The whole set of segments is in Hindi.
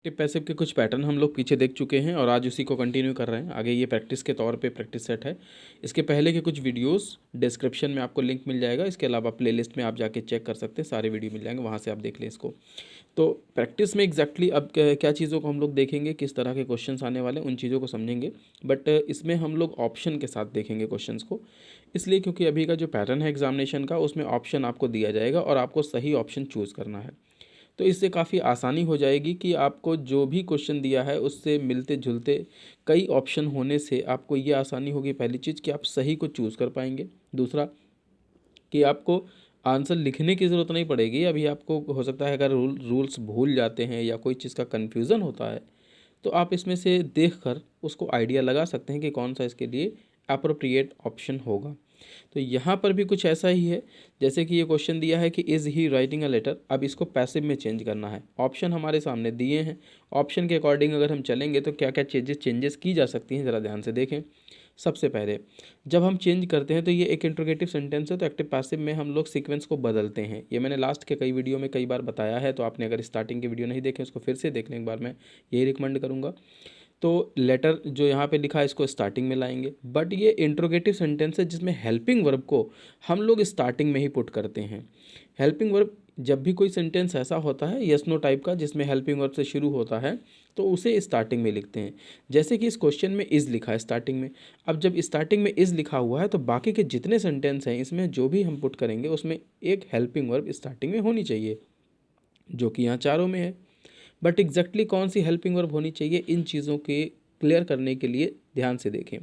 एक्टिव पैसिव के कुछ पैटर्न हम लोग पीछे देख चुके हैं और आज उसी को कंटिन्यू कर रहे हैं। आगे ये प्रैक्टिस के तौर पे प्रैक्टिस सेट है। इसके पहले के कुछ वीडियोस डिस्क्रिप्शन में आपको लिंक मिल जाएगा। इसके अलावा प्लेलिस्ट में आप जाके चेक कर सकते हैं, सारे वीडियो मिल जाएंगे, वहाँ से आप देख लें इसको। तो प्रैक्टिस में एग्जैक्टली अब क्या चीज़ों को हम लोग देखेंगे, किस तरह के क्वेश्चंस आने वाले हैं, उन चीज़ों को समझेंगे। बट इसमें हम लोग ऑप्शन के साथ देखेंगे क्वेश्चंस को, इसलिए क्योंकि अभी का जो पैटर्न है एग्जामिनेशन का, उसमें ऑप्शन आपको दिया जाएगा और आपको सही ऑप्शन चूज़ करना है। तो इससे काफ़ी आसानी हो जाएगी कि आपको जो भी क्वेश्चन दिया है उससे मिलते जुलते कई ऑप्शन होने से आपको ये आसानी होगी, पहली चीज़ कि आप सही को चूज़ कर पाएंगे। दूसरा कि आपको आंसर लिखने की ज़रूरत नहीं पड़ेगी। अभी आपको हो सकता है अगर रूल्स भूल जाते हैं या कोई चीज़ का कन्फ्यूज़न होता है तो आप इसमें से देख कर उसको आइडिया लगा सकते हैं कि कौन सा इसके लिए अप्रोप्रिएट ऑप्शन होगा। तो यहाँ पर भी कुछ ऐसा ही है, जैसे कि ये क्वेश्चन दिया है कि is he writing a letter. अब इसको पैसिव में चेंज करना है। ऑप्शन हमारे सामने दिए हैं, ऑप्शन के अकॉर्डिंग अगर हम चलेंगे तो क्या क्या चेंजेस की जा सकती हैं, ज़रा ध्यान से देखें। सबसे पहले जब हम चेंज करते हैं तो ये एक इंट्रोगेटिव सेंटेंस है, तो एक्टिव पैसिव में हम लोग सीक्वेंस को बदलते हैं। ये मैंने लास्ट के कई वीडियो में कई बार बताया है, तो आपने अगर स्टार्टिंग के वीडियो नहीं देखे उसको फिर से देख लें एक बार, मैं यही रिकमेंड करूँगा। तो लेटर जो यहाँ पे लिखा है इसको स्टार्टिंग में लाएंगे, बट ये इंट्रोगेटिव सेंटेंस है जिसमें हेल्पिंग वर्ब को हम लोग स्टार्टिंग में ही पुट करते हैं। हेल्पिंग वर्ब जब भी कोई सेंटेंस ऐसा होता है यस नो टाइप का जिसमें हेल्पिंग वर्ब से शुरू होता है तो उसे स्टार्टिंग में लिखते हैं। जैसे कि इस क्वेश्चन में इज़ लिखा है स्टार्टिंग में। अब जब स्टार्टिंग में इज़ लिखा हुआ है तो बाकी के जितने सेंटेंस हैं इसमें जो भी हम पुट करेंगे उसमें एक हेल्पिंग वर्ब स्टार्टिंग में होनी चाहिए, जो कि यहाँ चारों में है। बट एग्जैक्टली कौन सी हेल्पिंग वर्ब होनी चाहिए, इन चीज़ों के क्लियर करने के लिए ध्यान से देखें।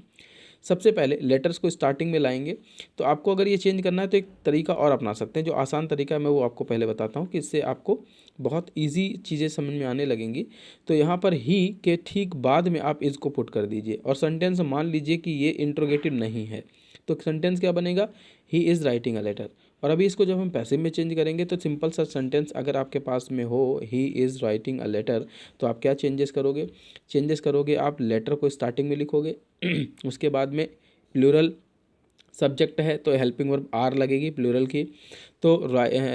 सबसे पहले लेटर्स को स्टार्टिंग में लाएंगे, तो आपको अगर ये चेंज करना है तो एक तरीका और अपना सकते हैं, जो आसान तरीका है मैं वो आपको पहले बताता हूँ कि इससे आपको बहुत इजी चीज़ें समझ में आने लगेंगी। तो यहाँ पर ही के ठीक बाद में आप इसको पुट कर दीजिए और सेंटेंस मान लीजिए कि ये इंट्रोगेटिव नहीं है, तो सेंटेंस क्या बनेगा, he is writing a letter. और अभी इसको जब हम पैसिव में चेंज करेंगे तो सिंपल सा सेंटेंस अगर आपके पास में हो, he is writing a letter, तो आप क्या चेंजेस करोगे, आप लेटर को स्टार्टिंग में लिखोगे उसके बाद में प्लूरल सब्जेक्ट है तो हेल्पिंग वर्ब आर लगेगी प्लूरल की, तो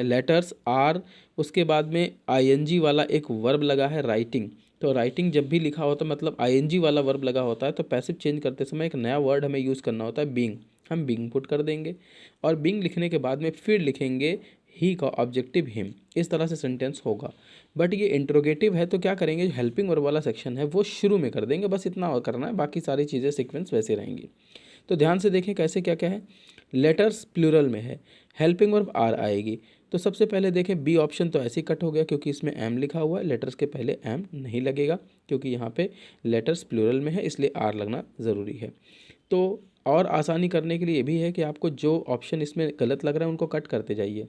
लेटर्स आर, उसके बाद में आईएनजी वाला एक वर्ब लगा है राइटिंग। तो राइटिंग जब भी लिखा होता है मतलब आईएनजी वाला वर्ब लगा होता है, तो पैसिव चेंज करते समय एक नया वर्ड हमें यूज़ करना होता है, बीइंग। हम बीइंग पुट कर देंगे और बीइंग लिखने के बाद में फिर लिखेंगे ही का ऑब्जेक्टिव हिम। इस तरह से सेंटेंस होगा। बट ये इंट्रोगेटिव है तो क्या करेंगे, जो हेल्पिंग वर्ब वाला सेक्शन है वो शुरू में कर देंगे, बस इतना और करना है, बाकी सारी चीज़ें सीक्वेंस वैसे रहेंगी। तो ध्यान से देखें कैसे क्या क्या है। लेटर्स प्लूरल में है, हेल्पिंग वर्ब आर आएगी। तो सबसे पहले देखें बी ऑप्शन तो ऐसे ही कट हो गया क्योंकि इसमें एम लिखा हुआ है, लेटर्स के पहले एम नहीं लगेगा क्योंकि यहाँ पे लेटर्स प्लूरल में है इसलिए आर लगना ज़रूरी है। तो और आसानी करने के लिए ये भी है कि आपको जो ऑप्शन इसमें गलत लग रहा है उनको कट करते जाइए।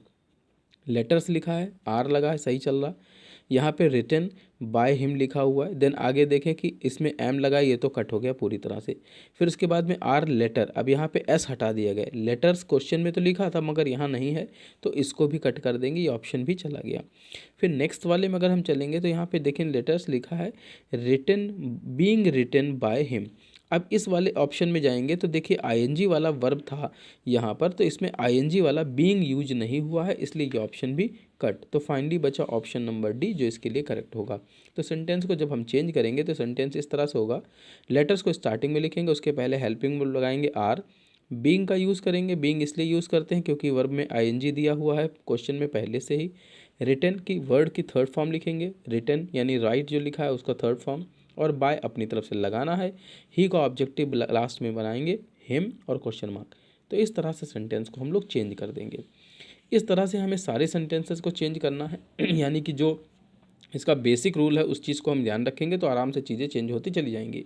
लेटर्स लिखा है, आर लगा है, सही चल रहा। यहाँ पे रिटन बाय हिम लिखा हुआ है, देन आगे देखें कि इसमें एम लगा है, ये तो कट हो गया पूरी तरह से। फिर उसके बाद में आर लेटर, अब यहाँ पे एस हटा दिया गया। लेटर्स क्वेश्चन में तो लिखा था मगर यहाँ नहीं है तो इसको भी कट कर देंगे, ये ऑप्शन भी चला गया। फिर नेक्स्ट वाले में अगर हम चलेंगे तो यहाँ पे देखें लेटर्स लिखा है, written being written by him. अब इस वाले ऑप्शन में जाएंगे तो देखिए आईएनजी वाला वर्ब था यहाँ पर, तो इसमें आईएनजी वाला बीइंग यूज नहीं हुआ है इसलिए ये ऑप्शन भी कट। तो फाइनली बचा ऑप्शन नंबर डी जो इसके लिए करेक्ट होगा। तो सेंटेंस को जब हम चेंज करेंगे तो सेंटेंस इस तरह से होगा, लेटर्स को स्टार्टिंग में लिखेंगे, उसके पहले हेल्पिंग वर्ब लगाएंगे आर, बीइंग का यूज़ करेंगे, बीइंग इसलिए यूज़ करते हैं क्योंकि वर्ब में आईएनजी दिया हुआ है क्वेश्चन में पहले से ही। रिटन की वर्ड की थर्ड फॉर्म लिखेंगे, रिटन यानी राइट जो लिखा है उसका थर्ड फॉर्म, और बाय अपनी तरफ से लगाना है, ही का ऑब्जेक्टिव लास्ट में बनाएंगे, हिम और क्वेश्चन मार्क। तो इस तरह से सेंटेंस को हम लोग चेंज कर देंगे। इस तरह से हमें सारे सेंटेंसेस को चेंज करना है यानी कि जो इसका बेसिक रूल है उस चीज़ को हम ध्यान रखेंगे तो आराम से चीज़ें चेंज होती चली जाएंगी।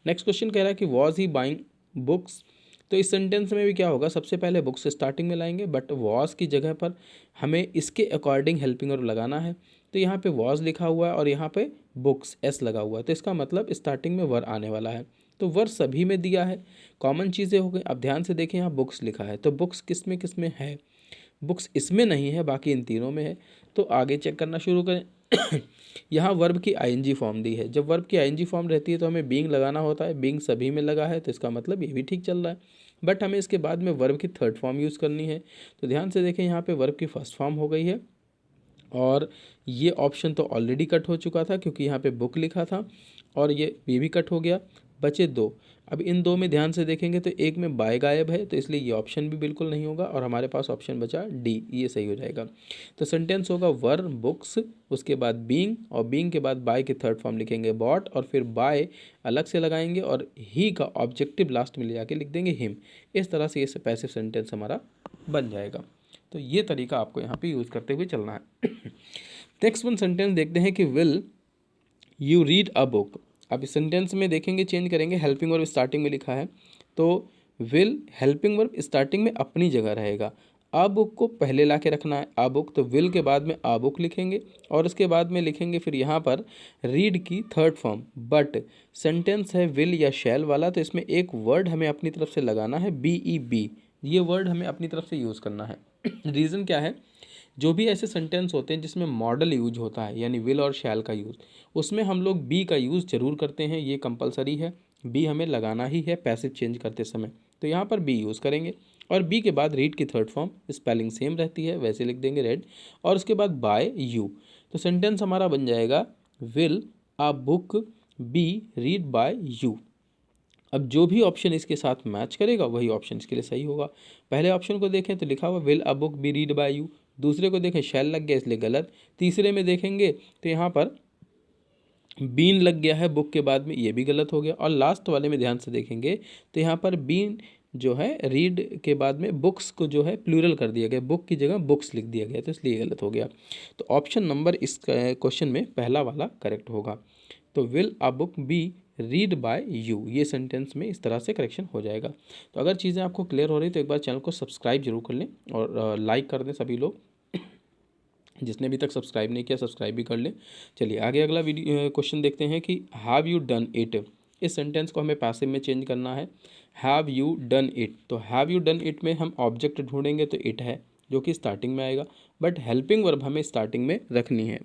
नेक्स्ट क्वेश्चन कह रहा है कि वॉज ही बाइंग बुक्स। तो इस सेंटेंस में भी क्या होगा, सबसे पहले बुक्स स्टार्टिंग में लाएंगे बट वॉज की जगह पर हमें इसके अकॉर्डिंग हेल्पिंग वर्ब लगाना है। तो यहाँ पे वॉज लिखा हुआ है और यहाँ पे बुक्स एस लगा हुआ है, तो इसका मतलब स्टार्टिंग में वर आने वाला है। तो वर सभी में दिया है, कॉमन चीज़ें हो गई। अब ध्यान से देखें यहाँ बुक्स लिखा है तो बुक्स किस में है, बुक्स इसमें नहीं है, बाकी इन तीनों में है। तो आगे चेक करना शुरू करें यहाँ वर्ब की आईएनजी फॉर्म दी है, जब वर्ब की आईएनजी फॉर्म रहती है तो हमें बीइंग लगाना होता है, बीइंग सभी में लगा है तो इसका मतलब ये भी ठीक चल रहा है। बट हमें इसके बाद में वर्ब की थर्ड फॉर्म यूज़ करनी है। तो ध्यान से देखें यहाँ पे वर्ब की फर्स्ट फॉर्म हो गई है और ये ऑप्शन तो ऑलरेडी कट हो चुका था क्योंकि यहाँ पे बुक लिखा था, और ये भी कट हो गया, बचे दो। अब इन दो में ध्यान से देखेंगे तो एक में बाय गायब है, तो इसलिए ये ऑप्शन भी बिल्कुल नहीं होगा, और हमारे पास ऑप्शन बचा डी, ये सही हो जाएगा। तो सेंटेंस होगा वर बुक्स, उसके बाद बीइंग, और बीइंग के बाद बाय के थर्ड फॉर्म लिखेंगे बॉट, और फिर बाय अलग से लगाएंगे और ही का ऑब्जेक्टिव लास्ट में ले जाके लिख देंगे हिम। इस तरह से ये पैसिव सेंटेंस हमारा बन जाएगा। तो ये तरीका आपको यहाँ पे यूज़ करते हुए चलना है। नेक्स्ट वन सेंटेंस देखते हैं कि will you read a book. अब इस सेंटेंस में देखेंगे, चेंज करेंगे, हेल्पिंग वर्ब स्टार्टिंग में लिखा है, तो विल हेल्पिंग वर्ब स्टार्टिंग में अपनी जगह रहेगा, आ बुक को पहले ला के रखना है, आ बुक, तो विल के बाद में आ बुक लिखेंगे, और उसके बाद में लिखेंगे फिर यहाँ पर रीड की थर्ड फॉर्म। बट सेंटेंस है विल या शैल वाला, तो इसमें एक वर्ड हमें अपनी तरफ से लगाना है, बी ई बी, ये वर्ड हमें अपनी तरफ से यूज़ करना है। रीज़न क्या है, जो भी ऐसे सेंटेंस होते हैं जिसमें मॉडल यूज होता है, यानी विल और शैल का यूज़, उसमें हम लोग बी का यूज़ जरूर करते हैं, ये कंपलसरी है, बी हमें लगाना ही है पैसिव चेंज करते समय, तो यहाँ पर बी यूज़ करेंगे। और बी के बाद रीड की थर्ड फॉर्म, स्पेलिंग सेम रहती है, वैसे लिख देंगे रेड, और उसके बाद बाय यू, तो सेंटेंस हमारा बन जाएगा will a book be read by you. अब जो भी ऑप्शन इसके साथ मैच करेगा वही ऑप्शन इसके लिए सही होगा। पहले ऑप्शन को देखें तो लिखा हुआ will a book be read by you, दूसरे को देखें शैल लग गया इसलिए गलत, तीसरे में देखेंगे तो यहाँ पर बीन लग गया है बुक के बाद में, ये भी गलत हो गया, और लास्ट वाले में ध्यान से देखेंगे तो यहाँ पर बीन जो है रीड के बाद में बुक्स को जो है प्लूरल कर दिया गया, बुक की जगह बुक्स लिख दिया गया, तो इसलिए गलत हो गया। तो ऑप्शन नंबर इस क्वेश्चन में पहला वाला करेक्ट होगा। तो will a book be read by you, ये सेंटेंस में इस तरह से करेक्शन हो जाएगा। तो अगर चीज़ें आपको क्लियर हो रही तो एक बार चैनल को सब्सक्राइब जरूर कर लें, और लाइक कर दें सभी लोग, जिसने अभी तक सब्सक्राइब नहीं किया सब्सक्राइब भी कर लें। चलिए आगे अगला वीडियो क्वेश्चन देखते हैं कि हैव यू डन इट। इस सेंटेंस को हमें पैसिव में चेंज करना है, हैव यू डन इट। तो हैव यू डन इट में हम ऑब्जेक्ट ढूंढेंगे तो इट है जो कि स्टार्टिंग में आएगा, बट हेल्पिंग वर्ब हमें स्टार्टिंग में रखनी है।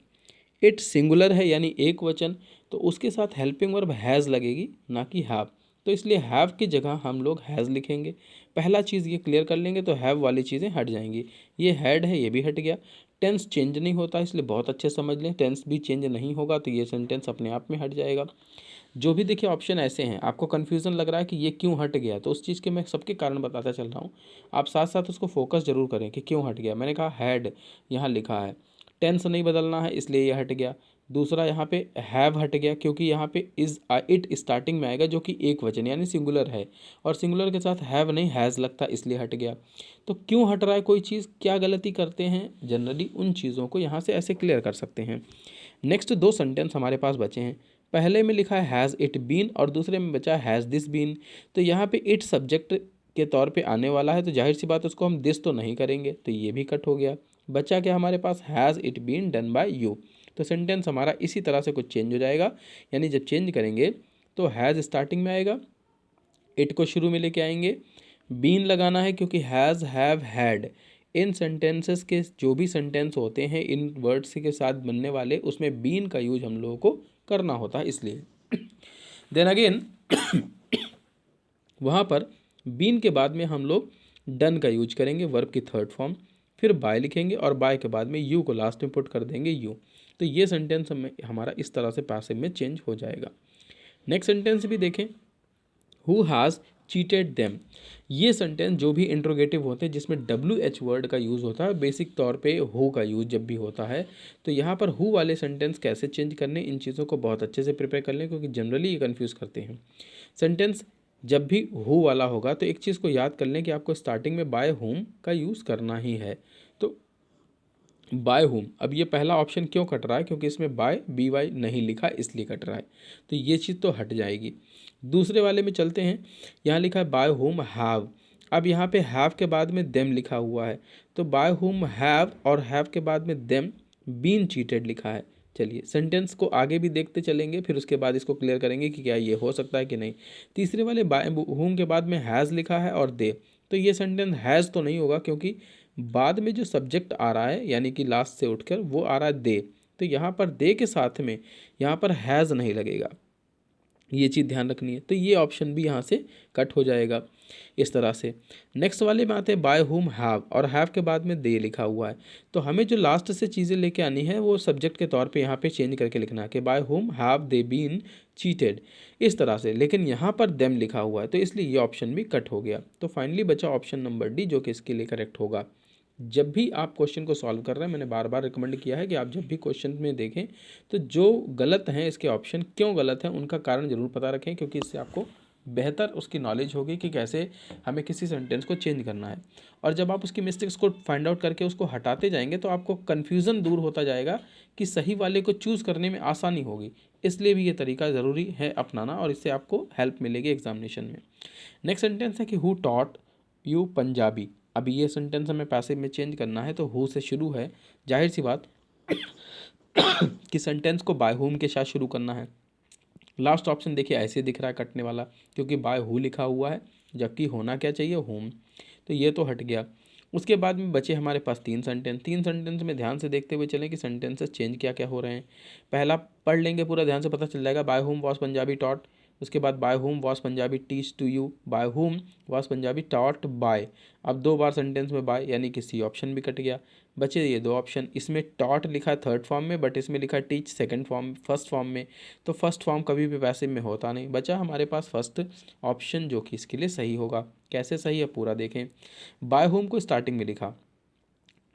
इट सिंगुलर है यानी एक वचन, तो उसके साथ हेल्पिंग वर्ब हैज़ लगेगी ना कि हैव, तो इसलिए हैव की जगह हम लोग हैज़ लिखेंगे। पहला चीज़ ये क्लियर कर लेंगे तो हैव वाली चीज़ें हट जाएंगी, ये हैड है ये भी हट गया। टेंस चेंज नहीं होता इसलिए बहुत अच्छे समझ लें, टेंस भी चेंज नहीं होगा तो ये सेंटेंस अपने आप में हट जाएगा। जो भी देखिए ऑप्शन ऐसे हैं, आपको कन्फ्यूज़न लग रहा है कि ये क्यों हट गया, तो उस चीज़ के मैं सबके कारण बताता चल रहा हूँ, आप साथ साथ उसको फोकस जरूर करें कि क्यों हट गया। मैंने कहा हैड यहाँ लिखा है, टेंस नहीं बदलना है इसलिए ये हट गया। दूसरा यहाँ पे हैव हट गया क्योंकि यहाँ पे इज़ इट स्टार्टिंग में आएगा जो कि एक वचन यानी सिंगुलर है, और सिंगुलर के साथ हैव नहीं हैज़ लगता इसलिए हट गया। तो क्यों हट रहा है कोई चीज़, क्या गलती करते हैं, जनरली उन चीज़ों को यहाँ से ऐसे क्लियर कर सकते हैं। नेक्स्ट दो सेंटेंस हमारे पास बचे हैं, पहले में लिखा है हैज़ इट बीन और दूसरे में बचा हैज़ दिस बीन। तो यहाँ पे इट सब्जेक्ट के तौर पे आने वाला है, तो जाहिर सी बात उसको हम दिस तो नहीं करेंगे, तो ये भी कट हो गया। बचा क्या हमारे पास, has it been done by you. तो सेंटेंस हमारा इसी तरह से कुछ चेंज हो जाएगा, यानी जब चेंज करेंगे तो हैज़ स्टार्टिंग में आएगा, इट को शुरू में लेके आएंगे, बीन लगाना है क्योंकि has have had in sentences के जो भी सेंटेंस होते हैं इन वर्ड्स के साथ बनने वाले, उसमें बीन का यूज हम लोगों को करना होता है इसलिए। देन अगेन वहाँ पर बीन के बाद में हम लोग डन का यूज करेंगे, वर्ब की थर्ड फॉर्म, फिर बाय लिखेंगे और बाय के बाद में यू को लास्ट में पुट कर देंगे यू। तो ये सेंटेंस हमें हमारा इस तरह से पैसिव में चेंज हो जाएगा। नेक्स्ट सेंटेंस भी देखें, हु हैज़ चीटेड देम। ये सेंटेंस जो भी इंट्रोगेटिव होते हैं जिसमें WH वर्ड का यूज़ होता है, बेसिक तौर पे हु का यूज़ जब भी होता है, तो यहाँ पर हु वाले सेंटेंस कैसे चेंज करने, इन चीज़ों को बहुत अच्छे से प्रिपेयर कर लें क्योंकि जनरली ये कन्फ्यूज़ करते हैं। सेंटेंस जब भी हु वाला होगा तो एक चीज़ को याद कर लें कि आपको स्टार्टिंग में बाय होम का यूज़ करना ही है। तो बाय होम, अब ये पहला ऑप्शन क्यों कट रहा है, क्योंकि इसमें बाय BY नहीं लिखा इसलिए कट रहा है, तो ये चीज़ तो हट जाएगी। दूसरे वाले में चलते हैं, यहाँ लिखा है बाय होम हैव, अब यहाँ पे हैव के बाद में देम लिखा हुआ है, तो बाय होम हैव और हैव के बाद में देम बीन चीटेड लिखा है। चलिए सेंटेंस को आगे भी देखते चलेंगे, फिर उसके बाद इसको क्लियर करेंगे कि क्या ये हो सकता है कि नहीं। तीसरे वाले बाय होम के बाद में हैज़ लिखा है और दे, तो ये सेंटेंस हैज़ तो नहीं होगा क्योंकि बाद में जो सब्जेक्ट आ रहा है यानी कि लास्ट से उठकर वो आ रहा है दे, तो यहाँ पर दे के साथ में यहाँ पर हैज़ नहीं लगेगा, ये चीज़ ध्यान रखनी है। तो ये ऑप्शन भी यहाँ से कट हो जाएगा इस तरह से। नेक्स्ट वाले में आते हैं बाय हुम हैव, और हैव के बाद में दे लिखा हुआ है, तो हमें जो लास्ट से चीज़ें लेके आनी है वो सब्जेक्ट के तौर पे यहाँ पे चेंज करके लिखना है कि by whom have they been cheated, इस तरह से। लेकिन यहाँ पर देम लिखा हुआ है तो इसलिए ये ऑप्शन भी कट हो गया। तो फाइनली बचा ऑप्शन नंबर डी, जो कि इसके लिए करेक्ट होगा। जब भी आप क्वेश्चन को सॉल्व कर रहे हैं, मैंने बार बार रिकमेंड किया है कि आप जब भी क्वेश्चन में देखें तो जो गलत हैं इसके ऑप्शन क्यों गलत हैं उनका कारण ज़रूर पता रखें, क्योंकि इससे आपको बेहतर उसकी नॉलेज होगी कि कैसे हमें किसी सेंटेंस को चेंज करना है। और जब आप उसकी मिस्टेक्स को फाइंड आउट करके उसको हटाते जाएंगे तो आपको कन्फ्यूज़न दूर होता जाएगा कि सही वाले को चूज़ करने में आसानी होगी। इसलिए भी ये तरीका ज़रूरी है अपनाना, और इससे आपको हेल्प मिलेगी एग्जामिनेशन में। नेक्स्ट सेंटेंस है कि हु टॉट यू पंजाबी। अभी ये सेंटेंस हमें पैसिव में चेंज करना है, तो हु से शुरू है, जाहिर सी बात कि सेंटेंस को बाय हुम के साथ शुरू करना है। लास्ट ऑप्शन देखिए ऐसे दिख रहा है कटने वाला, क्योंकि बाय हु लिखा हुआ है, जबकि होना क्या चाहिए होम, तो ये तो हट गया। उसके बाद में बचे हमारे पास तीन सेंटेंस में ध्यान से देखते हुए चलें कि सेंटेंसेस चेंज क्या क्या हो रहे हैं। पहला पढ़ लेंगे पूरा, ध्यान से पता चल जाएगा। Bye whom was Punjabi taught, उसके बाद by whom was Punjabi teach to you, by whom was Punjabi taught by. अब 2 बार सेंटेंस में बाय, यानी कि सी ऑप्शन भी कट गया। बचे ये 2 ऑप्शन, इसमें टॉट लिखा है थर्ड फॉर्म में, बट इसमें लिखा है teach second form first form में, तो फर्स्ट फॉर्म कभी भी पैसिव में होता नहीं। बचा हमारे पास फर्स्ट ऑप्शन, जो कि इसके लिए सही होगा। कैसे सही है पूरा देखें। बाय होम को स्टार्टिंग में लिखा,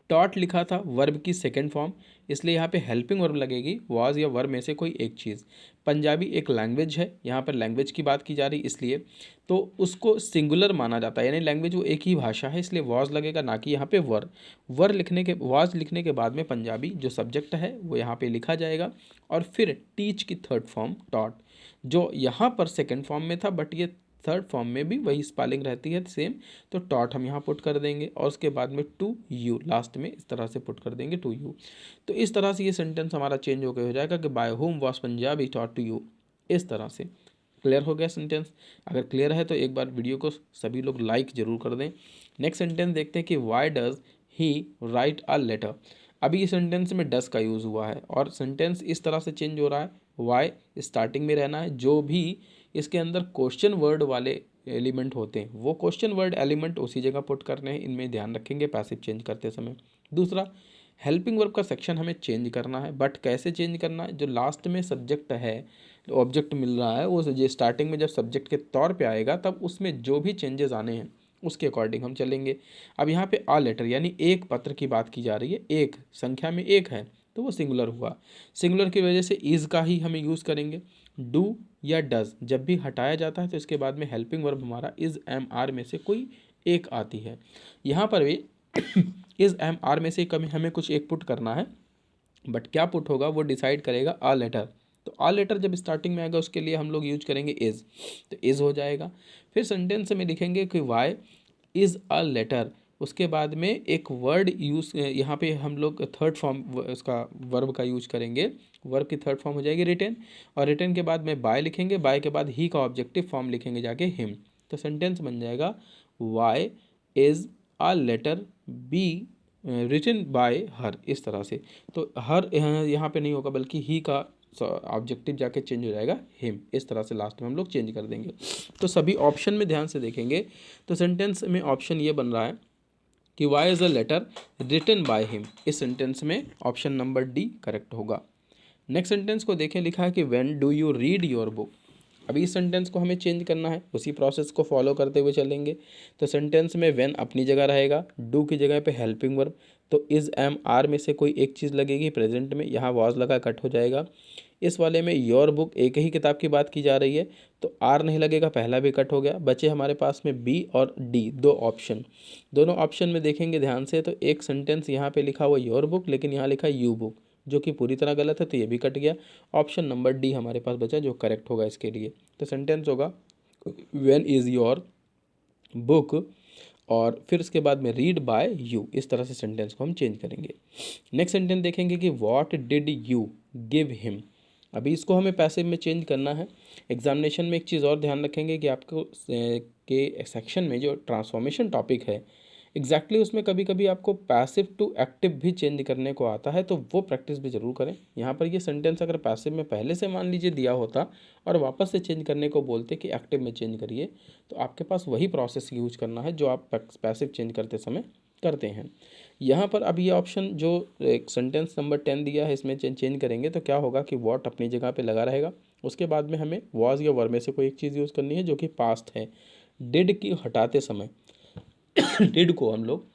टॉट लिखा था वर्ब की सेकंड फॉर्म, इसलिए यहाँ पे हेल्पिंग वर्ब लगेगी, वाज या वर्ब में से कोई एक चीज़। पंजाबी एक लैंग्वेज है, यहाँ पर लैंग्वेज की बात की जा रही, इसलिए तो उसको सिंगुलर माना जाता है, यानी लैंग्वेज वो एक ही भाषा है, इसलिए वाज लगेगा, ना कि यहाँ पे वर लिखने के वाज लिखने के बाद में पंजाबी जो सब्जेक्ट है वो यहाँ पे लिखा जाएगा, और फिर टीच की थर्ड फॉर्म टॉट, जो यहाँ पर सेकेंड फॉर्म में था बट ये थर्ड फॉर्म में भी वही स्पेलिंग रहती है सेम, तो टॉट हम यहाँ पुट कर देंगे, और उसके बाद में टू यू लास्ट में इस तरह से पुट कर देंगे टू यू। तो इस तरह से ये सेंटेंस हमारा चेंज होकर हो जाएगा कि by whom was Punjabi taught to you, इस तरह से। क्लियर हो गया सेंटेंस? अगर क्लियर है तो एक बार वीडियो को सभी लोग लाइक ज़रूर कर दें। नेक्स्ट सेंटेंस देखते हैं कि why does he write a letter. अभी ये सेंटेंस में डस का यूज़ हुआ है, और सेंटेंस इस तरह से चेंज हो रहा है, वाई स्टार्टिंग में रहना है, जो भी इसके अंदर क्वेश्चन वर्ड वाले एलिमेंट होते हैं वो क्वेश्चन वर्ड एलिमेंट उसी जगह पुट करने हैं, इनमें ध्यान रखेंगे पैसिव चेंज करते समय। दूसरा, हेल्पिंग वर्ब का सेक्शन हमें चेंज करना है, बट कैसे चेंज करना है, जो लास्ट में सब्जेक्ट है, ऑब्जेक्ट मिल रहा है, वो जो स्टार्टिंग में जब सब्जेक्ट के तौर पे आएगा तब उसमें जो भी चेंजेस आने हैं उसके अकॉर्डिंग हम चलेंगे। अब यहाँ पे आ लेटर यानी एक पत्र की बात की जा रही है, एक संख्या में एक है, तो वो सिंगुलर हुआ। सिंगुलर की वजह से इज़ का ही हमें यूज़ करेंगे। डू या डज जब भी हटाया जाता है तो इसके बाद में हेल्पिंग वर्ब हमारा इज़ एम आर में से कोई एक आती है। यहाँ पर भी इज़ एम आर में से कभी हमें कुछ एक पुट करना है, बट क्या पुट होगा वो डिसाइड करेगा आ लेटर। तो आ लेटर जब स्टार्टिंग में आएगा उसके लिए हम लोग यूज करेंगे इज़, तो इज़ हो जाएगा। फिर सेंटेंस में लिखेंगे कि वाई इज़ अ लेटर, उसके बाद में एक वर्ड यूज़, यहाँ पे हम लोग थर्ड फॉर्म उसका वर्ब का यूज करेंगे, वर्ब की थर्ड फॉर्म हो जाएगी रिटर्न, और रिटर्न के बाद में बाय लिखेंगे, बाय के बाद ही का ऑब्जेक्टिव फॉर्म लिखेंगे जाके हिम, तो सेंटेंस बन जाएगा why is a letter be written by her, इस तरह से। तो हर यहाँ पे नहीं होगा बल्कि ही का ऑब्जेक्टिव जाके चेंज हो जाएगा हिम, इस तरह से लास्ट में हम लोग चेंज कर देंगे। तो सभी ऑप्शन में ध्यान से देखेंगे तो सेंटेंस में ऑप्शन ये बन रहा है कि why is a letter written by him, इस सेंटेंस में ऑप्शन नंबर डी करेक्ट होगा। नेक्स्ट सेंटेंस को देखें, लिखा है कि when do you read your book. अभी इस सेंटेंस को हमें चेंज करना है, उसी प्रोसेस को फॉलो करते हुए चलेंगे। तो सेंटेंस में व्हेन अपनी जगह रहेगा, डू की जगह पे हेल्पिंग वर्ब, तो इज़ एम आर में से कोई एक चीज़ लगेगी प्रेजेंट में, यहाँ वॉज लगा कट हो जाएगा। इस वाले में योर बुक एक ही किताब की बात की जा रही है तो आर नहीं लगेगा, पहला भी कट हो गया। बचे हमारे पास में बी और डी दो ऑप्शन, दोनों ऑप्शन में देखेंगे ध्यान से तो एक सेंटेंस यहाँ पे लिखा हुआ योर बुक, लेकिन यहाँ लिखा यू बुक, जो कि पूरी तरह गलत है, तो ये भी कट गया। ऑप्शन नंबर डी हमारे पास बचा जो करेक्ट होगा इसके लिए। तो सेंटेंस होगा व्हेन इज़ योर बुक, और फिर उसके बाद में रीड बाय यू, इस तरह से सेंटेंस को हम चेंज करेंगे। नेक्स्ट सेंटेंस देखेंगे कि what did you give him. अभी इसको हमें पैसिव में चेंज करना है। एग्जामिनेशन में एक चीज़ और ध्यान रखेंगे कि आपको के सेक्शन में जो ट्रांसफॉर्मेशन टॉपिक है एग्जैक्टली उसमें कभी कभी आपको पैसिव टू एक्टिव भी चेंज करने को आता है, तो वो प्रैक्टिस भी ज़रूर करें। यहाँ पर ये सेंटेंस अगर पैसिव में पहले से मान लीजिए दिया होता और वापस से चेंज करने को बोलते कि एक्टिव में चेंज करिए, तो आपके पास वही प्रोसेस यूज करना है जो आप पैसिव चेंज करते समय करते हैं। यहाँ पर अब ये ऑप्शन जो एक सेंटेंस नंबर 10 दिया है, इसमें चेंज करेंगे तो क्या होगा कि वॉट अपनी जगह पे लगा रहेगा। उसके बाद में हमें वॉज या वर में से कोई एक चीज़ यूज़ करनी है जो कि पास्ट है। डिड की हटाते समय डिड को हम लोग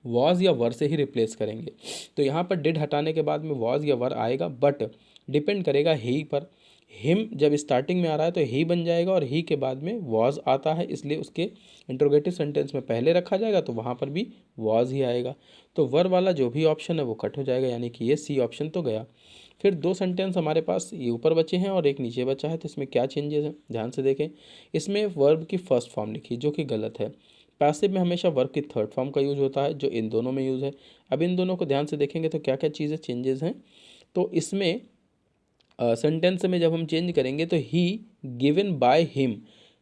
वॉज या वर से ही रिप्लेस करेंगे। तो यहाँ पर डिड हटाने के बाद में वॉज या वर आएगा, बट डिपेंड करेगा ही पर। हिम जब स्टार्टिंग में आ रहा है तो ही बन जाएगा और ही के बाद में वॉज आता है, इसलिए उसके इंट्रोगेटिव सेंटेंस में पहले रखा जाएगा तो वहाँ पर भी वॉज ही आएगा। तो वर वाला जो भी ऑप्शन है वो कट हो जाएगा, यानी कि ये सी ऑप्शन तो गया। फिर दो सेंटेंस हमारे पास ये ऊपर बचे हैं और एक नीचे बचा है, तो इसमें क्या चेंजेस हैं ध्यान से देखें। इसमें वर्ब की फर्स्ट फॉर्म लिखी जो कि गलत है। पैसिव में हमेशा वर्ब की थर्ड फॉर्म का यूज होता है जो इन दोनों में यूज़ है। अब इन दोनों को ध्यान से देखेंगे तो क्या क्या चीज़ें चेंजेस हैं। तो इसमें सेंटेंस में जब हम चेंज करेंगे तो ही गिवन बाय हिम,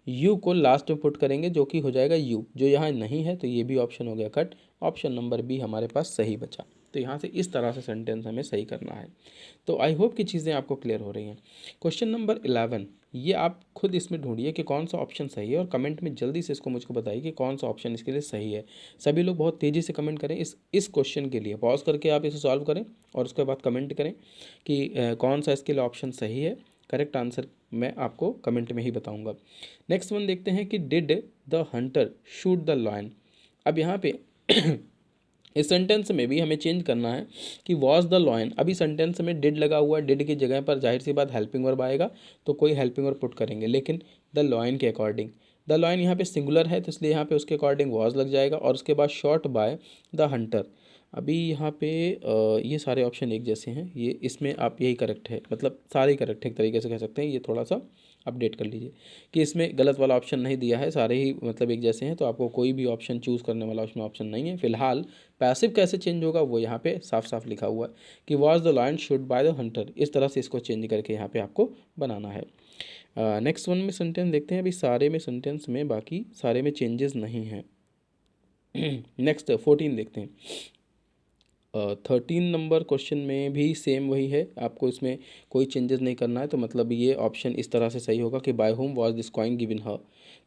यू को लास्ट में पुट करेंगे जो कि हो जाएगा यू, जो यहाँ नहीं है, तो ये भी ऑप्शन हो गया कट। ऑप्शन नंबर बी हमारे पास सही बचा। तो यहाँ से इस तरह से सेंटेंस हमें सही करना है। तो आई होप कि चीज़ें आपको क्लियर हो रही हैं। क्वेश्चन नंबर 11, ये आप खुद इसमें ढूंढिए कि कौन सा ऑप्शन सही है और कमेंट में जल्दी से इसको मुझको बताइए कि कौन सा ऑप्शन इसके लिए सही है। सभी लोग बहुत तेज़ी से कमेंट करें इस क्वेश्चन के लिए। पॉज करके आप इसे सॉल्व करें और उसके बाद कमेंट करें कि कौन सा इसके लिए ऑप्शन सही है। करेक्ट आंसर मैं आपको कमेंट में ही बताऊंगा। नेक्स्ट वन देखते हैं कि did the Hunter shoot the lion. अब यहाँ पे इस सेंटेंस में भी हमें चेंज करना है कि वॉज द लॉयन। अभी सेंटेंस में डिड लगा हुआ है, डिड की जगह पर जाहिर सी बात हेल्पिंग वर्ब आएगा, तो कोई हेल्पिंग वर्ब पुट करेंगे, लेकिन द लॉयन के अकॉर्डिंग। द लॉयन यहाँ पे सिंगुलर है तो इसलिए यहाँ पे उसके अकॉर्डिंग वॉज लग जाएगा और उसके बाद शॉट बाय द हंटर। अभी यहाँ पे ये सारे ऑप्शन एक जैसे हैं, ये इसमें आप यही करेक्ट है, मतलब सारे ही करेक्ट है एक तरीके से कह सकते हैं। ये थोड़ा सा अपडेट कर लीजिए कि इसमें गलत वाला ऑप्शन नहीं दिया है, सारे ही मतलब एक जैसे हैं, तो आपको कोई भी ऑप्शन चूज़ करने वाला उसमें ऑप्शन नहीं है। फिलहाल पैसिव कैसे चेंज होगा वो यहाँ पे साफ साफ लिखा हुआ है कि was the lion shoot by the hunter. इस तरह से इसको चेंज करके यहाँ पे आपको बनाना है। नेक्स्ट वन में सेंटेंस देखते हैं। अभी सारे में सेंटेंस में बाकी सारे में चेंजेस नहीं हैं। नेक्स्ट 14 देखते हैं। 13 नंबर क्वेश्चन में भी सेम वही है, आपको इसमें कोई चेंजेस नहीं करना है। तो मतलब ये ऑप्शन इस तरह से सही होगा कि by whom was this coin given her.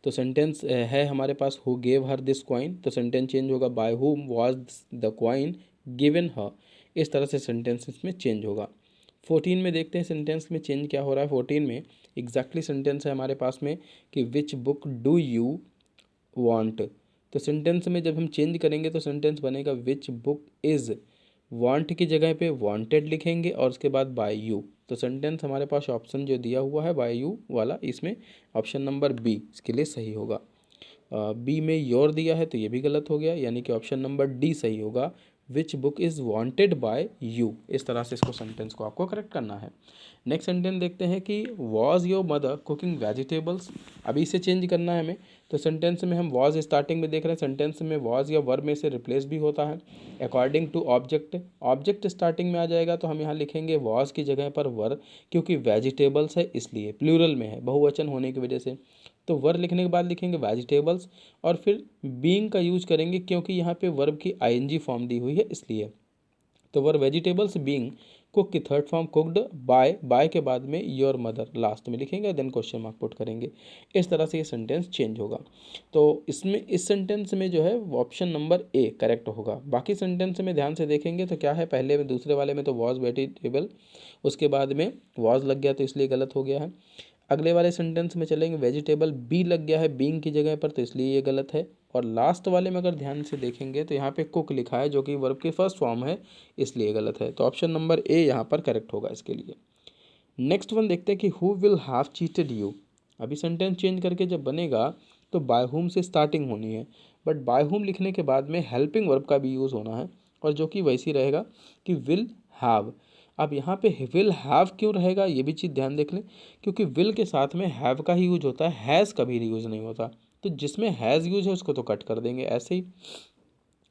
तो सेंटेंस है हमारे पास who gave her this coin, तो सेंटेंस चेंज होगा by whom was the coin given her. इस तरह से सेंटेंस इसमें चेंज होगा। 14 में देखते हैं सेंटेंस में चेंज क्या हो रहा है। 14 में एग्जैक्टली सेंटेंस है हमारे पास में कि which book do you want. तो सेंटेंस में जब हम चेंज करेंगे तो सेंटेंस बनेगा विच बुक इज़, वांट की जगह पे वांटेड लिखेंगे और उसके बाद बाय यू। तो सेंटेंस हमारे पास ऑप्शन जो दिया हुआ है बाय यू वाला, इसमें ऑप्शन नंबर बी इसके लिए सही होगा। बी में योर दिया है तो ये भी गलत हो गया, यानी कि ऑप्शन नंबर डी सही होगा, which book is wanted bye you. इस तरह से इसको सेंटेंस को आपको करेक्ट करना है। नेक्स्ट सेंटेंस देखते हैं कि was your mother cooking vegetables. अभी इसे चेंज करना है हमें। तो सेंटेंस में हम वॉज स्टार्टिंग में देख रहे हैं, सेंटेंस में वॉज या वर्ब में से रिप्लेस भी होता है according to object. Object starting में आ जाएगा तो हम यहाँ लिखेंगे वॉज की जगह पर वर, क्योंकि वेजिटेबल्स है इसलिए, प्लूरल में है बहुवचन होने की वजह से। तो वर लिखने के बाद लिखेंगे वेजिटेबल्स और फिर बीइंग का यूज करेंगे क्योंकि यहाँ पे वर्ब की आईएनजी फॉर्म दी हुई है इसलिए। तो वर वेजिटेबल्स बीइंग कुक की थर्ड फॉर्म कुकड बाय के बाद में योर मदर लास्ट में लिखेंगे, देन क्वेश्चन मार्क पुट करेंगे। इस तरह से ये सेंटेंस चेंज होगा। तो इसमें इस सेंटेंस में जो है ऑप्शन नंबर ए करेक्ट होगा। बाकी सेंटेंस में ध्यान से देखेंगे तो क्या है, पहले में दूसरे वाले में तो वॉज वेजिटेबल, उसके बाद में वॉज लग गया तो इसलिए गलत हो गया है। अगले वाले सेंटेंस में चलेंगे वेजिटेबल बी लग गया है बीइंग की जगह पर, तो इसलिए ये गलत है। और लास्ट वाले में अगर ध्यान से देखेंगे तो यहाँ पे कुक लिखा है जो कि वर्ब की फर्स्ट फॉर्म है, इसलिए गलत है। तो ऑप्शन नंबर ए यहाँ पर करेक्ट होगा इसके लिए। नेक्स्ट वन देखते हैं कि who will have cheated you. अभी सेंटेंस चेंज करके जब बनेगा तो बाय हुम से स्टार्टिंग होनी है, बट बाय हुम लिखने के बाद में हेल्पिंग वर्ब का भी यूज़ होना है और जो कि वैसी रहेगा कि विल हैव। अब यहाँ पे विल हैव क्यों रहेगा ये भी चीज़ ध्यान देख लें, क्योंकि विल के साथ में हैव का ही यूज होता है, हैज़ कभी यूज नहीं होता। तो जिसमें हैज़ यूज है उसको तो कट कर देंगे, ऐसे ही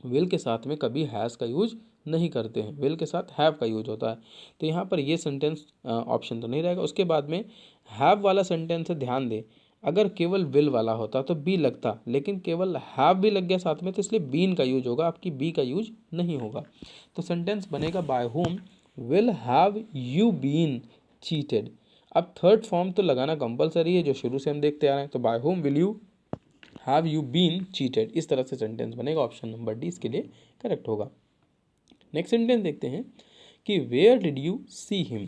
विल के साथ में कभी हैज़ का यूज नहीं करते हैं, विल के साथ हैव का यूज होता है। तो यहाँ पर ये सेंटेंस ऑप्शन तो नहीं रहेगा। उसके बाद में हैव वाला सेंटेंस है, ध्यान दें अगर केवल विल वाला होता तो बी लगता, लेकिन केवल हैव भी लग गया साथ में, तो इसलिए बीन का यूज होगा, आपकी बी का यूज नहीं होगा। तो सेंटेंस बनेगा by whom will have you been cheated. अब थर्ड फॉर्म तो लगाना कंपलसरी है, जो शुरू से हम देखते आ रहे हैं। तो by whom will you have you been cheated, इस तरह से सेंटेंस बनेगा। ऑप्शन नंबर डी इसके लिए करेक्ट होगा। नेक्स्ट सेंटेंस देखते हैं कि where did you see him.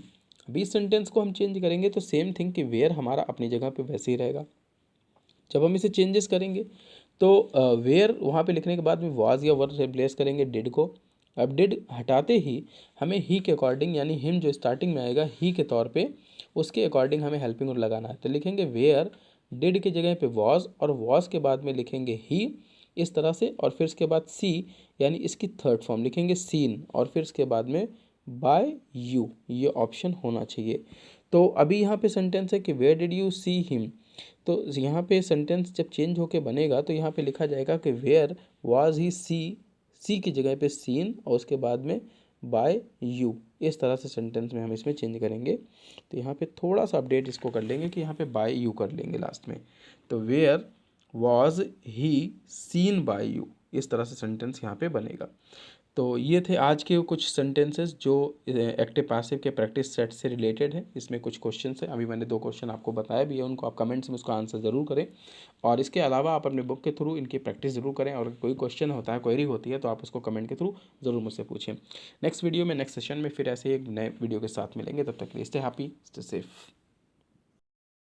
अभी इस सेंटेंस को हम चेंज करेंगे तो सेम थिंग कि वेयर हमारा अपनी जगह पे वैसे ही रहेगा। जब हम इसे चेंजेस करेंगे तो वेयर वहाँ पे लिखने के बाद में वाज या वर रिप्लेस करेंगे डिड को। अब डिड हटाते ही हमें ही के अकॉर्डिंग, यानी हिम जो स्टार्टिंग में आएगा ही के तौर पे, उसके अकॉर्डिंग हमें हेल्पिंग वर्ब लगाना है। तो लिखेंगे वेयर, डिड के जगह पे वाज, और वाज के बाद में लिखेंगे ही, इस तरह से। और फिर इसके बाद सी, यानी इसकी थर्ड फॉर्म लिखेंगे सीन, और फिर इसके बाद में बाय यू, ये ऑप्शन होना चाहिए। तो अभी यहाँ पे सेंटेंस है कि where did you see him. तो यहाँ पे सेंटेंस जब चेंज होके बनेगा तो यहाँ पे लिखा जाएगा कि वेयर वाज ही सी की जगह पे सीन, और उसके बाद में बाय यू। इस तरह से सेंटेंस में हम इसमें चेंज करेंगे। तो यहाँ पे थोड़ा सा अपडेट इसको कर लेंगे कि यहाँ पे बाय यू कर लेंगे लास्ट में। तो where was he seen by you, इस तरह से सेंटेंस यहाँ पे बनेगा। तो ये थे आज के कुछ सेंटेंसेस जो एक्टिव पैसिव के प्रैक्टिस सेट से रिलेटेड है। इसमें कुछ क्वेश्चन है, अभी मैंने 2 क्वेश्चन आपको बताया भी है, उनको आप कमेंट्स में उसका आंसर ज़रूर करें। और इसके अलावा आप अपने बुक के थ्रू इनकी प्रैक्टिस ज़रूर करें, और कोई क्वेश्चन होता है, क्वेरी होती है, तो आप उसको कमेंट के थ्रू ज़रूर मुझसे पूछें। नेक्स्ट वीडियो में, नेक्स्ट सेशन में फिर ऐसे एक नए वीडियो के साथ मिलेंगे। तब तक के लिए स्टे हैप्पी, स्टे सेफ।